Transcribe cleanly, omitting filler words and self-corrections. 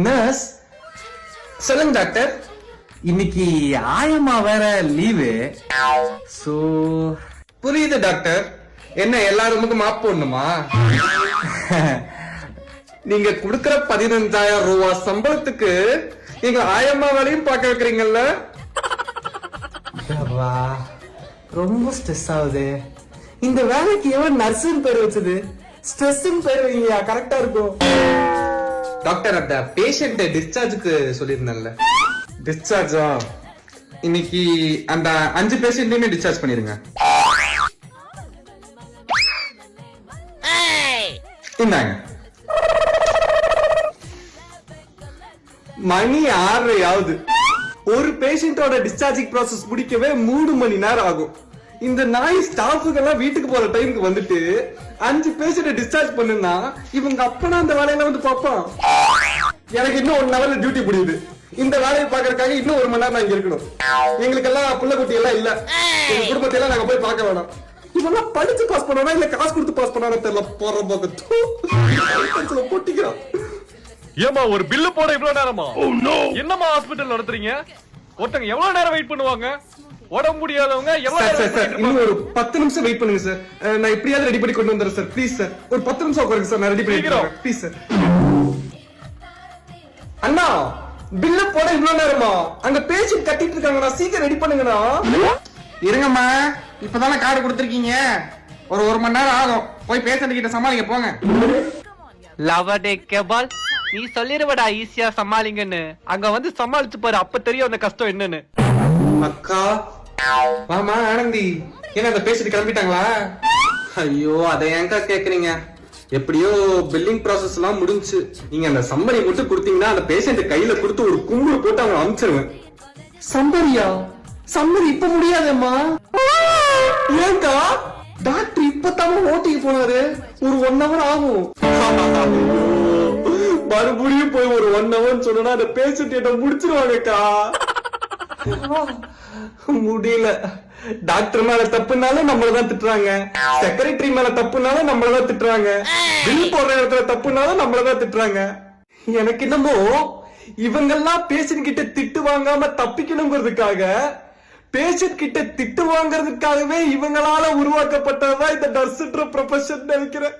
Nurse சொல்லுங்க doctor. இன்னைக்கு ஆயம்மா வேற லீவு. சோ புரியுது டாக்டர். என்ன எல்லா ரூமுக்கும் மாப் போடணுமா? நீங்க குடுக்கற 15,000 ரூபாய் சம்பளத்துக்கு நீங்க ஆயம்மா வேலையும் பார்க்க வைக்கிறீங்கல்ல. ரொம்ப ஸ்ட்ரெஸ் ஆகுது. இந்த வேலைக்கு எவன் நர்ஸுன்னு பேர் வச்சது? ஸ்ட்ரெஸ் பேர் வைங்க, கரெக்டா இருக்கும். டாக்டர் அந்த பேஷண்ட் டிஸ்சார்ஜுக்கு சொல்லியிருந்தேன்ல. டிஸ்சார்ஜா? இன்னைக்கு அந்த 5 பேஷண்ட்டையுமே டிஸ்சார்ஜ் பண்ணிருங்க. இந்தாங்க. மணி 6 ஆகுது. ஒரு பேஷண்டோட டிஸ்சார்ஜிங் ப்ராசஸ் முடிக்கவே 3 மணி நேரம் ஆகும். இந்த நாய் ஸ்டாஃபுக்கெல்லாம் வீட்டுக்கு போற டைமுக்கு வந்துட்டு 5 பேஷண்ட டிஸ்சார்ஜ் பண்ணுனா இவங்க அப்பனா அந்த வேலையில வந்து பாப்பான். எனக்கு இன்னும் 1 ஹவர்ல டியூட்டி முடியுது. இந்த வேலையை பாக்குறதுக்காக இன்னும் 1 மணி நேரம் நான் இங்க இருக்கணும். எங்களுக்கு எல்லாம் புள்ள குட்டி எல்லாம் இல்ல. எங்க குடும்பத்தை எல்லாம் நாங்க போய் பார்க்க வேணாம். இவெல்லாம் படிச்சு பாஸ் பண்ணா இல்ல காசு கொடுத்து பாஸ் பண்ணானே தெரியல. போற பக்கத்துல பொட்டிக்கிறான். ஏமா ஒரு பில்லு போட இவ்வளவு நேரமா? என்னமா ஹாஸ்பிடல் நடத்துறீங்க? ஒருத்தங்க எவ்வளவு நேரம் வெயிட் பண்ணுவாங்க? உடம்பு முடியாதவங்க இன்னும் ஒரு 10 நிமிஷம் வெயிட் பண்ணுங்க சார். நான் எப்படியாவது ரெடி பண்ணி கொண்டு வந்துறேன் சார். ப்ளீஸ் சார் ஒரு 10 நிமிஷம் உட்காருங்க சார். நான் ரெடி பண்ணிக்கிறேன் ப்ளீஸ் சார். அண்ணா பில்லு போட இவ்வளவு நேரமா? அங்க பேஷண்ட் கட்டிட்டு இருக்காங்கண்ணா, சீக்கிரம் ரெடி பண்ணுங்கண்ணா. இருங்கம்மா, இப்பதானே கார்டு கொடுத்துருக்கீங்க. ஒரு 1 மணி நேரம் ஆகும். போய் பேஷண்ட் கிட்ட சமாளிக்க போங்க. லவடே கேபால், நீ சொல்லிருவடா ஈஸியா சமாளிங்கன்னு. அங்க வந்து சமாளிச்சு பாரு, அப்ப தெரியும் அந்த கஷ்டம் என்னன்னு. அக்கா மாமா ஆனந்தி என்ன அந்த பேசிட்டு கிளம்பிட்டாங்களா? ஐயோ அதை ஏங்கா கேக்குறீங்க. எப்படியோ பில்லிங் ப்ராசஸ் எல்லாம் முடிஞ்சு. நீங்க அந்த சம்பளி மட்டும் கொடுத்தீங்கன்னா அந்த பேஷண்ட் கையில கொடுத்து ஒரு கும்பல் போட்டு அவங்க அனுப்பிச்சிருவேன். சம்பரியா? சம்பரி இப்ப முடியாதேம்மா. ஏங்கா? டாக்டர் இப்பதாம ஓட்டிக்கு போனாரு. ஒரு 1 ஹவர் ஆகும். மறுபடியும் போய் ஒரு 1 ஹவர் சொன்னா அந்த பேஷண்ட் முடிச்சிருவாங்கக்கா. முடியல. டாக்டர் மேல தப்புனாலும் நம்மளதான் திட்டுறாங்க. செக்ரட்டரி மேல தப்புனாலும் நம்மளதான் திட்டுறாங்க. பில் போடுற இடத்துல தப்புனாலும் நம்மளதான் திட்டுறாங்க. எனக்கு என்னமோ இவங்கெல்லாம் பேஷண்ட் கிட்ட திட்டு வாங்காம தப்பிக்கணுங்கிறதுக்காக, பேஷண்ட் கிட்ட திட்டு வாங்கறதுக்காகவே இவங்களால உருவாக்கப்பட்டதுதான் இந்த நர்ஸ்ன்ற ப்ரொஃபஷன் நினைக்கிறேன்.